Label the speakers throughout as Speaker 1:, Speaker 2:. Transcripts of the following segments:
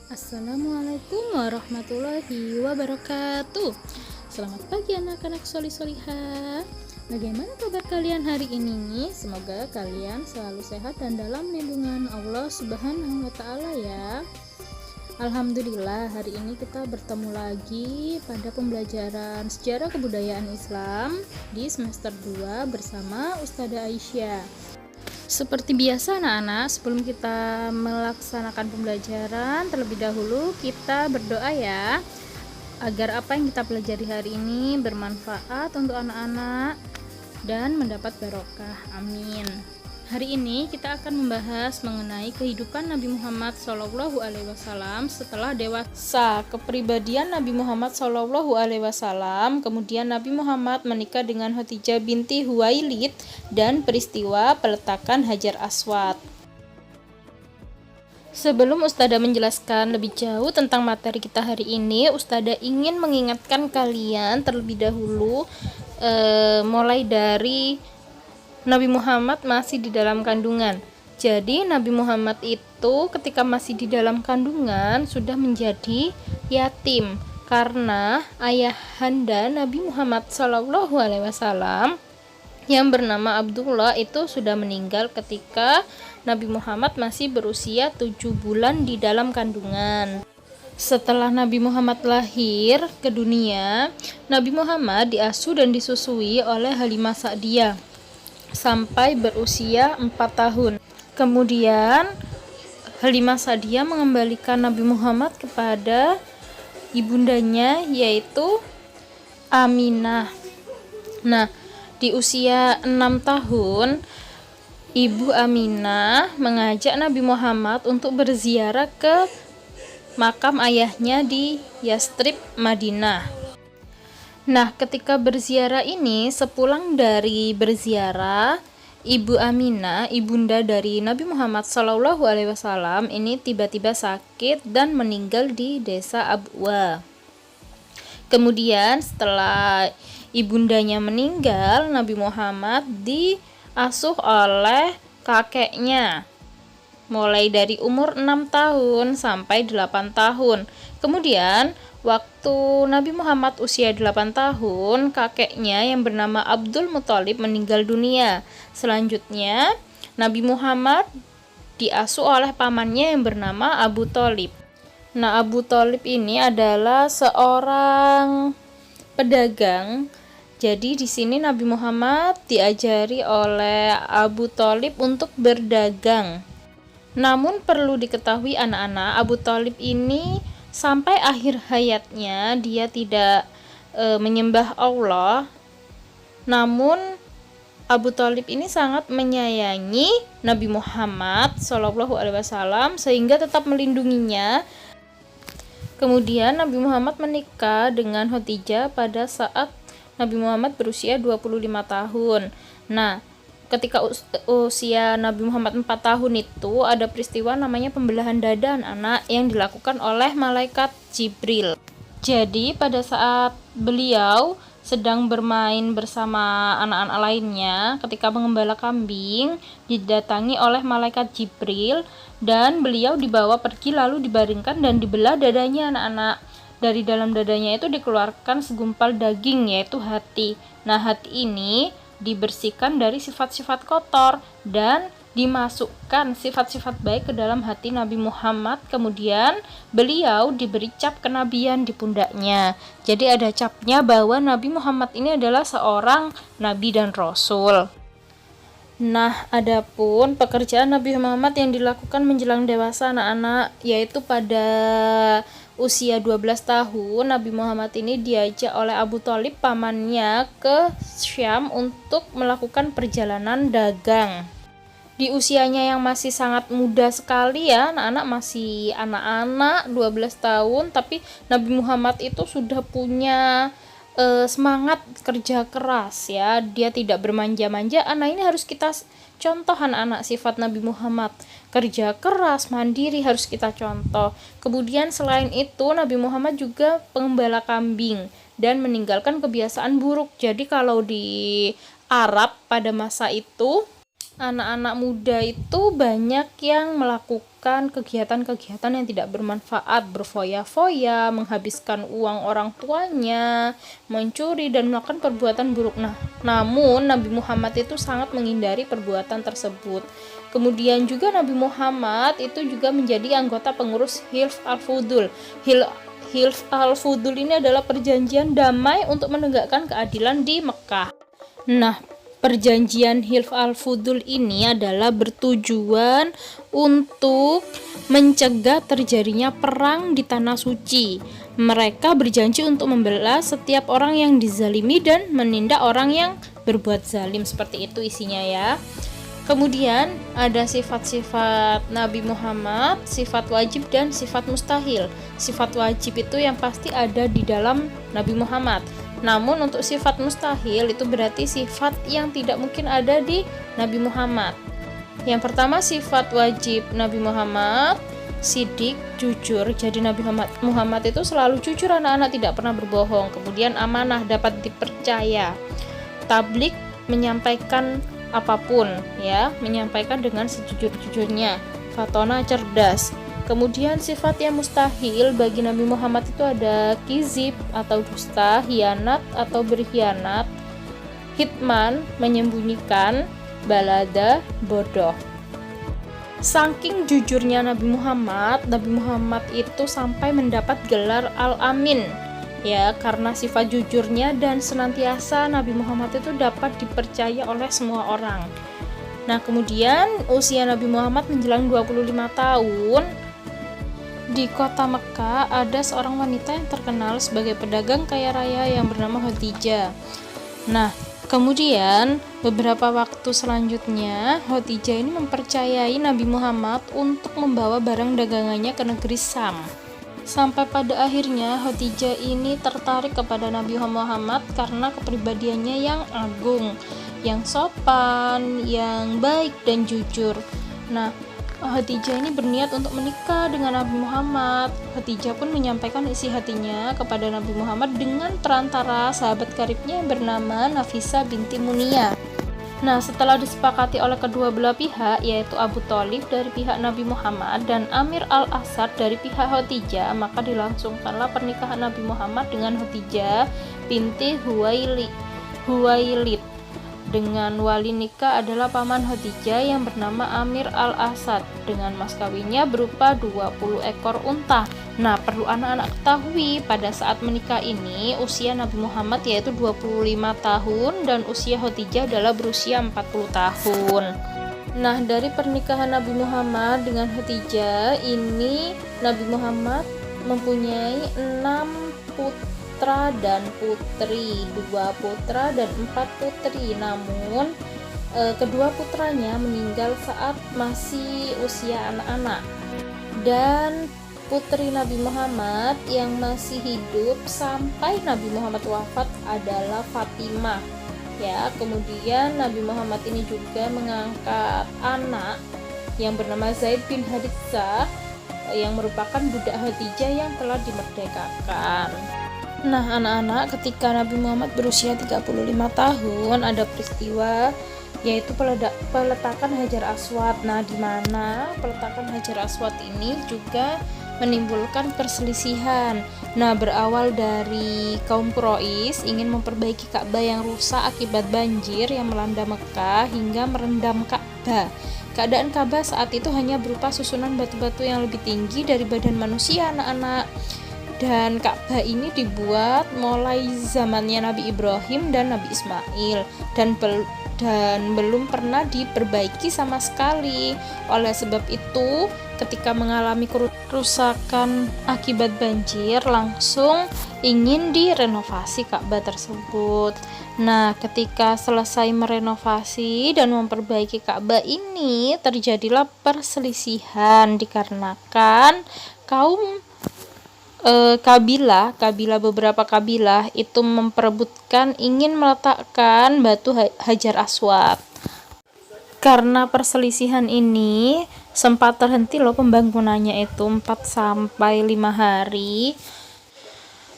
Speaker 1: Assalamualaikum warahmatullahi wabarakatuh. Selamat pagi anak-anak solih-solihah. Bagaimana kabar kalian hari ini? Semoga kalian selalu sehat dan dalam lindungan Allah Subhanahu wa Ta'ala ya. Alhamdulillah, hari ini kita bertemu lagi pada pembelajaran Sejarah Kebudayaan Islam di semester 2 bersama Ustadzah Aisyah. Seperti biasa anak-anak, sebelum kita melaksanakan pembelajaran, terlebih dahulu kita berdoa ya, agar apa yang kita pelajari hari ini bermanfaat untuk anak-anak dan mendapat barokah. Amin. Hari ini kita akan membahas mengenai kehidupan Nabi Muhammad SAW setelah dewasa, kepribadian Nabi Muhammad SAW, kemudian Nabi Muhammad menikah dengan Khadijah binti Huwailid, dan peristiwa peletakan Hajar Aswad. Sebelum Ustadzah menjelaskan lebih jauh tentang materi kita hari ini, Ustadzah ingin mengingatkan kalian terlebih dahulu mulai dari Nabi Muhammad masih di dalam kandungan. Jadi Nabi Muhammad itu ketika masih di dalam kandungan sudah menjadi yatim karena ayahanda Nabi Muhammad SAW yang bernama Abdullah itu sudah meninggal ketika Nabi Muhammad masih berusia 7 bulan di dalam kandungan. Setelah Nabi Muhammad lahir ke dunia, Nabi Muhammad diasuh dan disusui oleh Halimah Sa'diyah sampai berusia 4 tahun. Kemudian Halimah Sa'diyah mengembalikan Nabi Muhammad kepada ibundanya, yaitu Aminah. Nah, di usia 6 tahun Ibu Aminah mengajak Nabi Muhammad untuk berziarah ke makam ayahnya di Yastrib, Madinah. Nah, ketika berziarah ini, sepulang dari berziarah, Ibu Aminah, ibunda dari Nabi Muhammad SAW, ini tiba-tiba sakit dan meninggal di desa Abwa. Kemudian setelah ibundanya meninggal, Nabi Muhammad diasuh oleh kakeknya mulai dari umur 6 tahun sampai 8 tahun. Kemudian waktu Nabi Muhammad usia 8 tahun, kakeknya yang bernama Abdul Muthalib meninggal dunia. Selanjutnya, Nabi Muhammad diasuh oleh pamannya yang bernama Abu Thalib. Nah, Abu Thalib ini adalah seorang pedagang. Jadi di sini Nabi Muhammad diajari oleh Abu Thalib untuk berdagang. Namun perlu diketahui anak-anak, Abu Thalib ini sampai akhir hayatnya dia tidak menyembah Allah. Namun Abu Thalib ini sangat menyayangi Nabi Muhammad SAW sehingga tetap melindunginya. Kemudian Nabi Muhammad menikah dengan Khadijah pada saat Nabi Muhammad berusia 25 tahun. Nah, ketika usia Nabi Muhammad 4 tahun itu ada peristiwa namanya pembelahan dada anak yang dilakukan oleh malaikat Jibril. Jadi pada saat beliau sedang bermain bersama anak-anak lainnya ketika mengembala kambing, didatangi oleh malaikat Jibril dan beliau dibawa pergi lalu dibaringkan dan dibelah dadanya anak-anak. Dari dalam dadanya itu dikeluarkan segumpal daging, yaitu hati. Nah, hati ini dibersihkan dari sifat-sifat kotor dan dimasukkan sifat-sifat baik ke dalam hati Nabi Muhammad. Kemudian beliau diberi cap kenabian di pundaknya. Jadi ada capnya bahwa Nabi Muhammad ini adalah seorang nabi dan rasul. Nah, adapun pekerjaan Nabi Muhammad yang dilakukan menjelang dewasa anak-anak, yaitu pada usia 12 tahun, Nabi Muhammad ini diajak oleh Abu Thalib pamannya ke Syam untuk melakukan perjalanan dagang. Di usianya yang masih sangat muda sekali ya, anak-anak masih anak-anak 12 tahun, tapi Nabi Muhammad itu sudah punya semangat kerja keras ya, dia tidak bermanja-manja. Anak ini harus kita contoh anak-anak sifat Nabi Muhammad, kerja keras, mandiri harus kita contoh. Kemudian selain itu Nabi Muhammad juga pengembala kambing dan meninggalkan kebiasaan buruk. Jadi kalau di Arab pada masa itu anak-anak muda itu banyak yang melakukan kegiatan-kegiatan yang tidak bermanfaat, berfoya-foya, menghabiskan uang orang tuanya, mencuri dan melakukan perbuatan buruk. Namun Nabi Muhammad itu sangat menghindari perbuatan tersebut. Kemudian juga Nabi Muhammad itu juga menjadi anggota pengurus Hilf al-Fudul. Hilf al-Fudul ini adalah perjanjian damai untuk menegakkan keadilan di Mekah. Perjanjian Hilf al-Fudul ini adalah bertujuan untuk mencegah terjadinya perang di tanah suci. Mereka berjanji untuk membela setiap orang yang dizalimi dan menindak orang yang berbuat zalim. Seperti itu isinya ya. Kemudian ada sifat-sifat Nabi Muhammad, sifat wajib dan sifat mustahil. Sifat wajib itu yang pasti ada di dalam Nabi Muhammad. Namun untuk sifat mustahil itu berarti sifat yang tidak mungkin ada di Nabi Muhammad. Yang pertama sifat wajib Nabi Muhammad, sidik, jujur. Jadi Nabi Muhammad itu selalu jujur, anak-anak, tidak pernah berbohong. Kemudian amanah, dapat dipercaya. Tablik, menyampaikan apapun ya, menyampaikan dengan sejujur-jujurnya. Fatona, cerdas. Kemudian sifat yang mustahil bagi Nabi Muhammad itu ada kizib atau dusta, hianat atau berkhianat, hitman, menyembunyikan, balada, bodoh. Saking jujurnya Nabi Muhammad itu sampai mendapat gelar Al-Amin ya, karena sifat jujurnya dan senantiasa Nabi Muhammad itu dapat dipercaya oleh semua orang. Kemudian usia Nabi Muhammad menjelang 25 tahun. Di kota Mekah ada seorang wanita yang terkenal sebagai pedagang kaya raya yang bernama Khadijah. Kemudian beberapa waktu selanjutnya Khadijah ini mempercayai Nabi Muhammad untuk membawa barang dagangannya ke negeri Sam. Sampai pada akhirnya Khadijah ini tertarik kepada Nabi Muhammad karena kepribadiannya yang agung, yang sopan, yang baik dan jujur. Khadijah ini berniat untuk menikah dengan Nabi Muhammad. Khadijah pun menyampaikan isi hatinya kepada Nabi Muhammad dengan perantara sahabat karibnya yang bernama Nafisa binti Muniyah. Setelah disepakati oleh kedua belah pihak, yaitu Abu Thalib dari pihak Nabi Muhammad dan Amir al-Asad dari pihak Khadijah, maka dilangsungkanlah pernikahan Nabi Muhammad dengan Khadijah binti Huwailid. Dengan wali nikah adalah paman Khadijah yang bernama Amir al-Asad dengan mas kawinnya berupa 20 ekor unta. Perlu anak-anak ketahui pada saat menikah ini usia Nabi Muhammad yaitu 25 tahun dan usia Khadijah adalah berusia 40 tahun. Dari pernikahan Nabi Muhammad dengan Khadijah ini Nabi Muhammad mempunyai 6 putra dan putri, 2 putra dan 4 putri. Namun kedua putranya meninggal saat masih usia anak-anak, dan putri Nabi Muhammad yang masih hidup sampai Nabi Muhammad wafat adalah Fatimah ya. Kemudian Nabi Muhammad ini juga mengangkat anak yang bernama Zaid bin Haritsah yang merupakan budak Khadijah yang telah dimerdekakan. Anak-anak, ketika Nabi Muhammad berusia 35 tahun ada peristiwa yaitu peletakan Hajar Aswad. Di mana peletakan Hajar Aswad ini juga menimbulkan perselisihan. Berawal dari kaum Quraisy ingin memperbaiki Ka'bah yang rusak akibat banjir yang melanda Mekah hingga merendam Ka'bah. Keadaan Ka'bah saat itu hanya berupa susunan batu-batu yang lebih tinggi dari badan manusia, anak-anak. Dan Ka'bah ini dibuat mulai zamannya Nabi Ibrahim dan Nabi Ismail dan belum pernah diperbaiki sama sekali. Oleh sebab itu, ketika mengalami kerusakan akibat banjir, langsung ingin direnovasi Ka'bah tersebut. Ketika selesai merenovasi dan memperbaiki Ka'bah ini, terjadilah perselisihan dikarenakan beberapa kabilah itu memperebutkan ingin meletakkan batu Hajar Aswad. Karena perselisihan ini sempat terhenti pembangunannya itu 4-5 hari.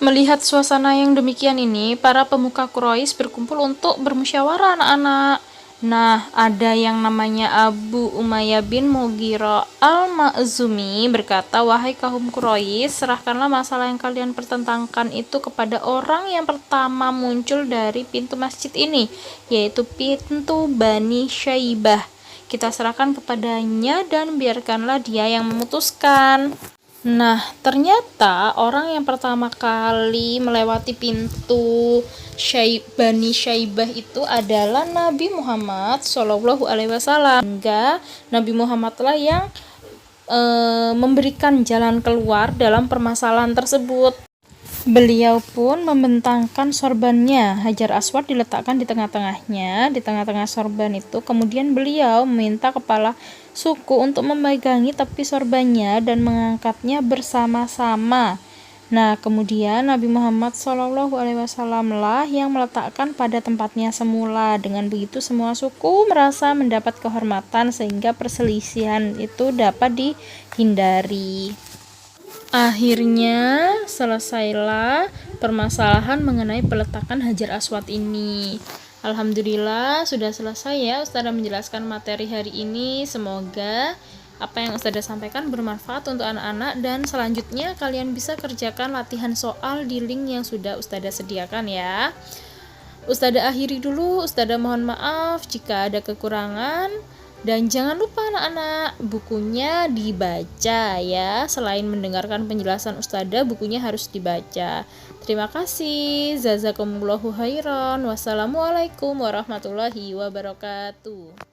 Speaker 1: Melihat suasana yang demikian ini, para pemuka Quraisy berkumpul untuk bermusyawarah, anak-anak. Nah, ada yang namanya Abu Umayyah bin Mughirah al-Makhzumi berkata, "Wahai kaum Quraisy, serahkanlah masalah yang kalian pertentangkan itu kepada orang yang pertama muncul dari pintu masjid ini, yaitu pintu Bani Syaibah. Kita serahkan kepadanya dan biarkanlah dia yang memutuskan." Nah, ternyata orang yang pertama kali melewati pintu Bani Syaibah itu adalah Nabi Muhammad Shallallahu Alaihi Wasallam. Hingga Nabi Muhammad lah yang memberikan jalan keluar dalam permasalahan tersebut. Beliau pun membentangkan sorbannya. Hajar Aswad diletakkan di tengah-tengahnya, di tengah-tengah sorban itu. Kemudian beliau meminta kepala suku untuk memegangi tepi sorbannya dan mengangkatnya bersama-sama. Nah, kemudian Nabi Muhammad SAW lah yang meletakkan pada tempatnya semula. Dengan begitu semua suku merasa mendapat kehormatan sehingga perselisihan itu dapat dihindari. Akhirnya selesailah permasalahan mengenai peletakan Hajar Aswad ini. Alhamdulillah sudah selesai ya Ustazah menjelaskan materi hari ini. Semoga apa yang Ustazah sampaikan bermanfaat untuk anak-anak, dan selanjutnya kalian bisa kerjakan latihan soal di link yang sudah Ustazah sediakan ya. Ustazah akhiri dulu. Ustazah mohon maaf jika ada kekurangan. Dan jangan lupa anak-anak, bukunya dibaca ya. Selain mendengarkan penjelasan Ustazah, bukunya harus dibaca. Terima kasih. Jazakumullahu khairan. Wassalamualaikum warahmatullahi wabarakatuh.